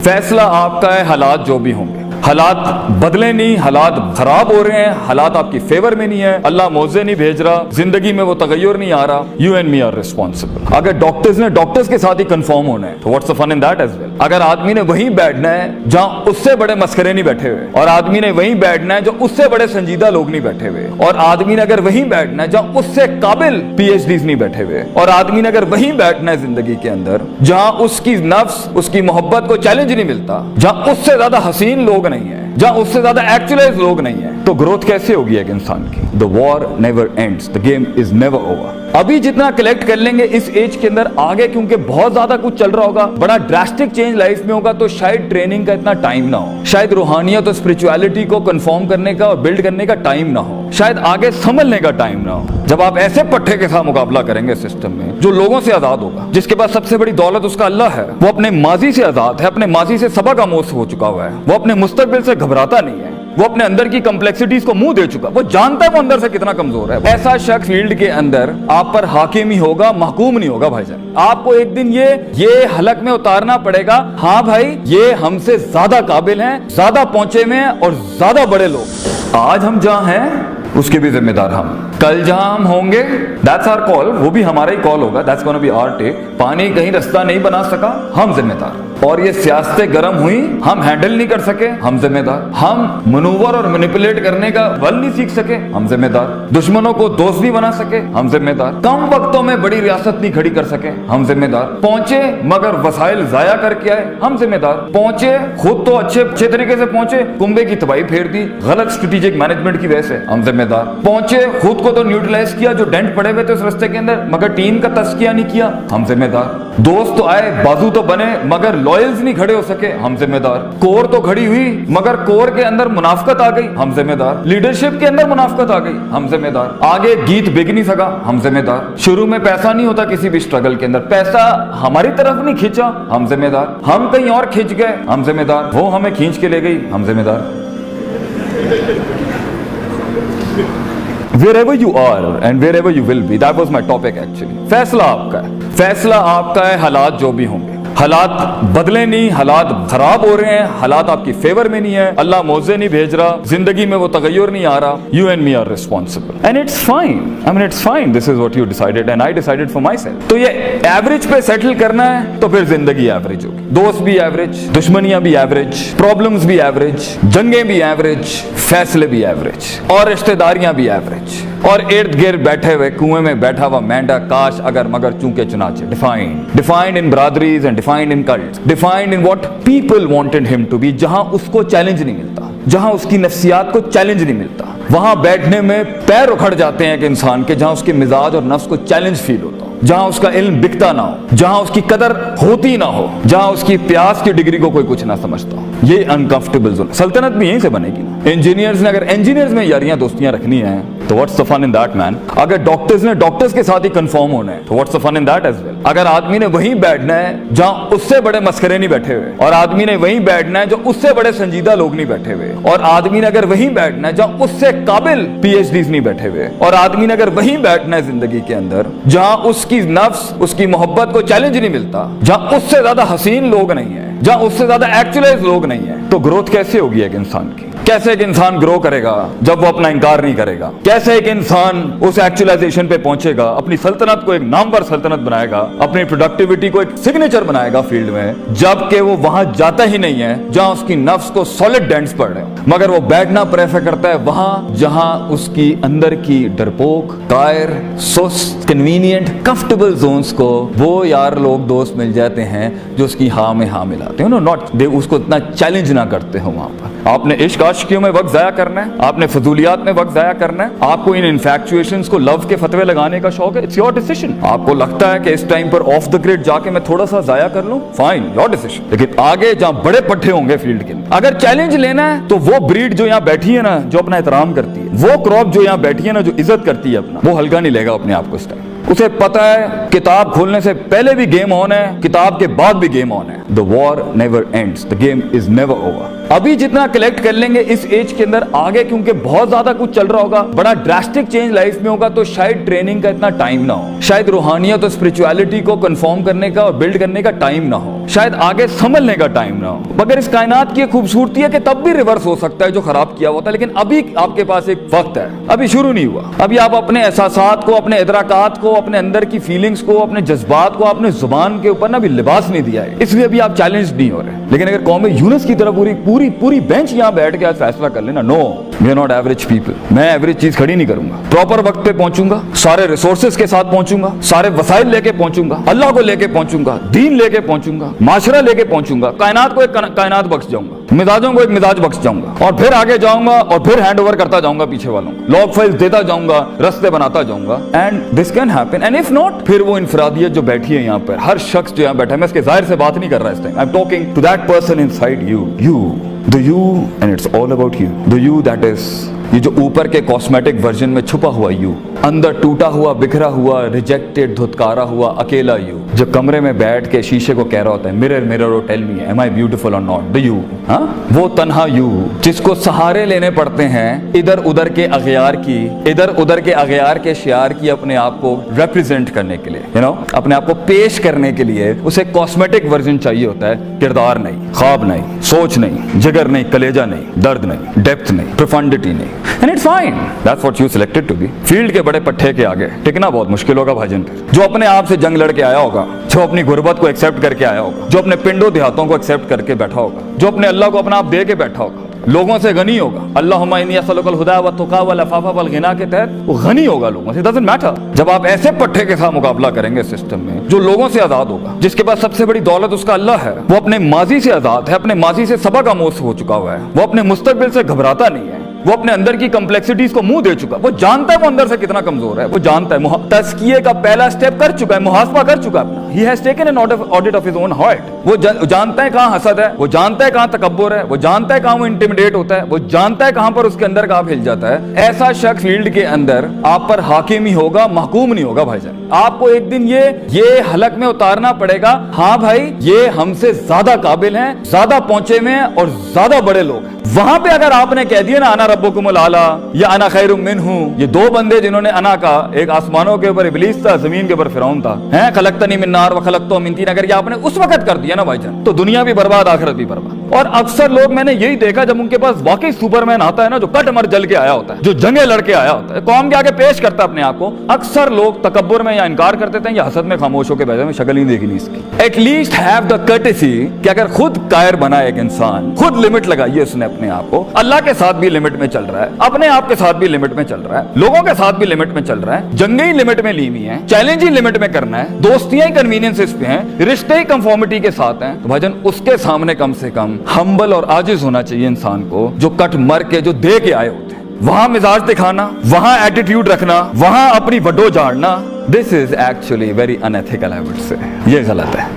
फैसला आपका है, हालात जो भी होंगे। हालात बदले नहीं, हालात खराब हो रहे हैं, हालात आपकी फेवर में नहीं है, अल्लाह मौजे नहीं भेज रहा, जिंदगी में वो तगय्युर नहीं आ रहा, you and me are responsible. अगर डॉक्टर्स ने डॉक्टर्स के साथ ही कंफर्म होना है तो what's the fun in that as well. अगर आदमी ने वहीं बैठना है जहां उससे बड़े मस्करे नहीं बैठे हुए, और आदमी ने वहीं बैठना है जो उससे बड़े संजीदा लोग नहीं बैठे हुए, और आदमी ने अगर वहीं बैठना है जहां उससे काबिल पीएचडीज नहीं बैठे हुए, और आदमी ने अगर वहीं बैठना है जिंदगी के अंदर जहां उसकी नफ्स उसकी मोहब्बत को चैलेंज नहीं मिलता, जहां उससे ज्यादा हसीन लोग नहीं है, जहां उससे ज्यादा एक्चुअलाइज लोग नहीं है, तो ग्रोथ कैसे होगी एक इंसान की? The war never ends, the game is never over. अभी जितना कलेक्ट कर लेंगे इस एज के अंदर, आगे क्योंकि बहुत ज्यादा कुछ चल रहा होगा, बड़ा ड्रास्टिक चेंज लाइफ में होगा, तो शायद ट्रेनिंग का इतना टाइम ना हो, शायद रूहानियत और स्पिरिचुअलिटी को कंफर्म करने का और बिल्ड करने का टाइम ना हो, शायद आगे संभलने का टाइम ना हो। जब आप ऐसे पट्टे के साथ मुकाबला करेंगे सिस्टम में जो लोगों से आजाद होगा, जिसके पास सबसे बड़ी दौलत उसका अल्लाह है, वो अपने माजी से आजाद है, अपने माजी से सबक आमोज हो चुका हुआ है, वो अपने मुस्तकबिल से घबराता नहीं है, वो अपने अंदर की कम्प्लेक्सिटीज को मुंह दे चुका, वो जानता है वो अंदर से कितना कमजोर है। ऐसा शख्स फील्ड के अंदर आप पर हाकिम ही होगा, महकूम नहीं होगा भाईजान। आपको एक दिन ये हलक में उतारना पड़ेगा, हाँ भाई ये हमसे ज्यादा काबिल हैं, ज्यादा पहुंचे में हैं और ज्यादा बड़े लोग। आज हम जहां हैं उसके भी जिम्मेदार हम, कल जहां हम होंगे दैट्स आवर कॉल, वो भी हमारा ही कॉल होगा, that's gonna be our take. पानी कहीं रास्ता नहीं बना सका, हम जिम्मेदार। और ये सियासतें गर्म हुई, हम हैंडल नहीं कर सके, हम जिम्मेदार। हम मनूवर और मैनिपुलेट करने का बल नहीं सीख सके, हम जिम्मेदार। दुश्मनों को दोस्त नहीं बना सके, हम जिम्मेदार। कम वक्तों में बड़ी रियासत नहीं खड़ी कर सके, हम जिम्मेदार। पहुंचे मगर वसाइल जाया करके आए, हम जिम्मेदार। पहुंचे खुद तो अच्छे तरीके से पहुंचे, कुंबे की तबाही फेर दी गलत स्ट्रेटेजिक मैनेजमेंट की वजह से, हम जिम्मेदार। पहुंचे खुद को तो न्यूट्रलाइज किया जो डेंट पड़े हुए थे उस रास्ते के अंदर, मगर टीम का तस्किया नहीं किया, हम जिम्मेदार। दोस्त तो आए, बाजू तो बने, मगर लॉयल्स नहीं खड़े हो सके, हम जिम्मेदार। कोर तो खड़ी हुई मगर कोर के अंदर मुनाफकत आ गई, हम जिम्मेदार। लीडरशिप के अंदर मुनाफकत आ गई, हम जिम्मेदार। आगे गीत बिक नहीं सका, हम जिम्मेदार। शुरू में पैसा नहीं होता किसी भी स्ट्रगल के अंदर, पैसा हमारी तरफ नहीं खींचा, हम जिम्मेदार। हम कहीं और खींच गए, हम जिम्मेदार। वो हमें खींच के ले गई, हम जिम्मेदार। Wherever you are and wherever you will be, that was my topic actually. फैसला आपका है, फैसला आपका है, हालात जो भी होंगे। हालात बदले नहीं, हालात खराब हो रहे हैं, हालात आपकी फेवर में नहीं है, अल्लाह मौजे नहीं भेज रहा, जिंदगी में वो तगय्युर नहीं आ रहा, you and me are responsible and it's fine. I mean it's fine, this is what you decided and I decided for myself. तो ये एवरेज पे सेटल करना है तो फिर जिंदगी एवरेज होगी, दोस्त भी एवरेज, दुश्मनियां भी एवरेज, प्रॉब्लम्स भी एवरेज, जंगें भी एवरेज, फैसले भी एवरेज, और रिश्तेदारियां भी एवरेज, और इर्द गिर्द बैठे हुए कुएं में बैठा हुआ मेंढा, काश अगर मगर चूंके चुनाचे। Defined in biradaris and defined in cults, defined in what people wanted him to be. जहां उसको चैलेंज नहीं मिलता, जहां उसकी नफ्सियात को चैलेंज नहीं मिलता, वहां बैठने में पैर उखड़ जाते हैं कि इंसान के, जहां उसके मिजाज और नफ्स को चैलेंज फील होता हो, जहां उसका इल्म बिकता ना हो, जहां उसकी कदर होती ना हो, जहां उसकी प्यास की डिग्री को कोई कुछ ना समझता हो। ये अनकंफर्टेबल जोन। सल्तनत भी यहीं से बनेगी ना। इंजीनियर्स ने अगर इंजीनियर्स में यारियां दोस्तियां रखनी है तो what's the fun in that man. अगर डॉक्टर्स ने डॉक्टर्स के साथ ही कंफर्म होना है तो what's the fun in that as well. अगर आदमी ने वहीं बैठना है जहां उससे बड़े मस्करे नहीं बैठे हुए, और आदमी ने वहीं बैठना है जो उससे बड़े संजीदा लोग नहीं बैठे हुए, और आदमी ने अगर वहीं बैठना है जहां उससे काबिल पीएचडीज नहीं बैठे हुए, और आदमी ने अगर वहीं बैठना है जिंदगी के अंदर जहां उसकी नफ्स उसकी मोहब्बत को चैलेंज नहीं मिलता, जहां उससे ज्यादा हसीन लोग नहीं है, जहां उससे ज्यादा एक्चुअलाइज लोग नहीं है, तो ग्रोथ कैसे होगी एक इंसान की? कैसे एक इंसान ग्रो करेगा जब वो अपना इनकार नहीं करेगा? कैसे एक इंसान उस एक्चुअलाइजेशन पे पहुंचेगा, अपनी सल्तनत को एक नामवर सल्तनत बनाएगा, अपनी प्रोडक्टिविटी को एक सिग्नेचर बनाएगा फील्ड में, जबकि वो वहां जाता ही नहीं है जहां उसकी नफ्स को सॉलिड डेंट्स पड़ रहे हैं, मगर वो बैठना प्रेफर करता है वहां जहां उसकी अंदर की डरपोक, कायर, सुस्त, कन्वीनियंट, कंफर्टेबल जोन्स को वो यार लोग दोस्त मिल जाते हैं जो उसकी हाँ में हाँ मिलाते हैं, नॉट दे उसको इतना चैलेंज ना करते हो। वहां पर आपने इश्क आशिकियों में वक्त जाया करना है, आपने फजूलियात में वक्त जाया करना है, आपको इन इन्फैक्चुएशंस को लव के फतवे लगाने का शौक है, इट्स योर डिसीजन। आपको लगता है कि इस टाइम पर ऑफ द ग्रिड जाके मैं थोड़ा सा जाया कर लूं, फाइन, योर डिसीजन। लेकिन आगे जहां बड़े पट्टे होंगे फील्ड के अंदर, अगर चैलेंज लेना है तो वो ब्रीड जो यहाँ बैठी है ना, जो अपना एहतराम करती है, वो क्रॉप जो यहाँ बैठी है ना, जो इज्जत करती है अपना, वो हल्का नहीं लेगा अपने आप को इस टाइम। उसे पता है किताब खोलने से पहले भी गेम ऑन है, किताब के बाद भी गेम ऑन है। The war never ends, the game is never over. अभी जितना कलेक्ट कर लेंगे इस एज के अंदर, आगे क्योंकि बहुत ज्यादा कुछ चल रहा होगा, बड़ा ड्रास्टिक चेंज लाइफ में होगा, तो शायद ट्रेनिंग का इतना टाइम ना हो, शायद रूहानियत और स्पिरिचुअलिटी को कंफर्म करने का और बिल्ड करने का टाइम ना हो, शायद आगे समझने का टाइम ना हो। मगर इस कायनात की खूबसूरती है कि तब भी रिवर्स हो सकता है जो खराब किया होता है, लेकिन अभी आपके पास एक वक्त है, अभी शुरू नहीं हुआ। अभी आप अपने एहसासात को, अपने इदराकात को, अपने अंदर की फीलिंग्स को, अपने जज्बात को, अपने जुबान के ऊपर ना अभी लिबास नहीं दिया है, इसलिए अभी आप चैलेंज नहीं हो रहे। लेकिन अगर कौम यूनुस की तरह पूरी पूरी पूरी बेंच यहाँ बैठ के आज फैसला कर लेना, no we are not average people, मैं एवरेज चीज खड़ी नहीं करूंगा, प्रॉपर वक्त पे पहुंचूंगा, सारे रिसोर्सेज के साथ पहुंचूंगा, सारे वसाइल लेके पहुंचूंगा, अल्लाह को लेके पहुंचूंगा, दीन लेके पहुंचूंगा, माशरा लेके पहुंचूंगा, कायनात को एक कायनात बख्श जाऊंगा, मिजाजों को एक मिजाज बख्श जाऊंगा, और फिर आगे जाऊंगा और फिर हैंड ओवर करता जाऊंगा पीछे वालों को, लॉग फाइल्स देता जाऊंगा, रास्ते बनाता जाऊंगा। And this can happen, and if not, फिर वो इंफरादियत जो बैठी है यहाँ पर, हर शख्स जो यहाँ बैठा है, मैं इसके जाहिर से बात नहीं कर रहा इस time, I am talking to that person inside you, the you, and it's all about you, the you that is, ये जो ऊपर के कॉस्मेटिक वर्जन में छुपा हुआ यू, अंदर टूटा हुआ, बिखरा हुआ, रिजेक्टेड, धुतकारा हुआ, अकेला यू, जो कमरे में बैठ के शीशे को कह रहा होता है, मिरर मिरर ओ टेल मी एम आई ब्यूटीफुल और नॉट, द यू, हाँ, वो तन्हा यू जिसको सहारे लेने पड़ते हैं इधर उधर के अगयार की, इधर उधर के अगयार के शियार की, अपने आप को रिप्रेजेंट करने के लिए, यू नो, अपने आप को पेश करने के लिए उसे कॉस्मेटिक वर्जन चाहिए होता है, किरदार नहीं, ख्वाब नहीं, सोच नहीं, जिगर नहीं, कलेजा नहीं, दर्द नहीं, डेप्थ नहीं, प्रोफंडिटी नहीं। And it's fine. That's what you selected to be. Field के बड़े पट्टे के आगे टिकना बहुत मुश्किल होगा भाईजान। जो अपने आप से जंग लड़ के आया होगा, जो अपनी गुर्बत को एक्सेप्ट करके आया होगा, जो अपने पिंडों देहातों को एक्सेप्ट करके बैठा होगा, जो अपने अल्लाह को अपना आप दे के बैठा होगा, लोगों से गनी होगा, अल्लाहुम्मा इन्नी असअलुकल हुदा व तुका व लफाफा वल गिना के तहत वो गनी होगा लोगों से, डजंट मैटर। जब आप ऐसे पट्टे के साथ मुकाबला करेंगे सिस्टम में, जो लोगों से आजाद होगा, जिसके पास सबसे बड़ी दौलत उसका अल्लाह है, वो अपने माजी से आजाद है, अपने माजी से सबक आमोज हो चुका हुआ है, वो अपने मुस्तकबिल से घबराता नहीं है, वो अपने अंदर की कम्प्लेक्सिटीज को मुंह दे चुका, वो जानता है वो अंदर से कितना कमजोर है, वो जानता है, तज़किये का पहला स्टेप कर चुका है, मुहासबा कर चुका है, he has taken an audit of his own heart। वो जानता है कहाँ हसद है, वो जानता है कहाँ तकब्बुर है, वो जानता है कहाँ वो इंटिमिडेट होता है, वो जानता है कहाँ पर उसके अंदर का हिल जाता है। ऐसा शख्स फील्ड के अंदर आप पर हाकिम ही होगा, महकूम नहीं होगा भाईजान। आपको एक दिन ये हलक में उतारना पड़ेगा, हाँ भाई ये हमसे ज्यादा काबिल हैं, ज्यादा पहुंचे में और ज्यादा बड़े लोग हैं। वहां पे अगर आपने कह दिया ना अना रब्बुकुमुल आला या अना खैरुम मिन्हु, ये दो बंदे जिन्होंने अना का, एक आसमानों के ऊपर इब्लीस था, जमीन के ऊपर फिरौन था, हैं खलकतनी मिन नार व खलकतो मिन तीन, अगर ये आपने उस वक्त कर दिया ना भाईजान, तो दुनिया भी बर्बाद, आखिरत भी बर्बाद। और अक्सर लोग, मैंने यही देखा, जब उनके पास वाकई सुपरमैन आता है ना, जो कट मर जल के आया होता है, जो जंगे लड़के आया होता है, कौम के आगे पेश करता है अपने आप को, अक्सर लोग तकब्बुर में या इनकार कर देते हैं या हसद में खामोश होकर बैठे, में शक्ल ही देखी नहीं इसकी। एटलीस्ट हैव द कर्टेसी कि अगर खुद कायर बना एक इंसान, खुद लिमिट लगाई है उसने अपने आप को, अल्लाह के साथ भी लिमिट में चल रहा है, अपने आप के साथ भी लिमिट में चल रहा है, लोगों के साथ भी लिमिट में चल रहा है, जंगे ही लिमिट में ली हुई है, चैलेंज ही लिमिट में करना है, दोस्तियां ही कन्वीनियंसेस पे हैं, रिश्ते ही कंफॉर्मिटी के साथ हैं, तो भाईजान उसके सामने कम से कम हम्बल और आजिज होना चाहिए इंसान को, जो कट मर के जो दे के आए होते हैं। वहां मिजाज दिखाना, वहां एटीट्यूड रखना, वहां अपनी वडो झाड़ना, this is actually very unethical, I would say, ये गलत है।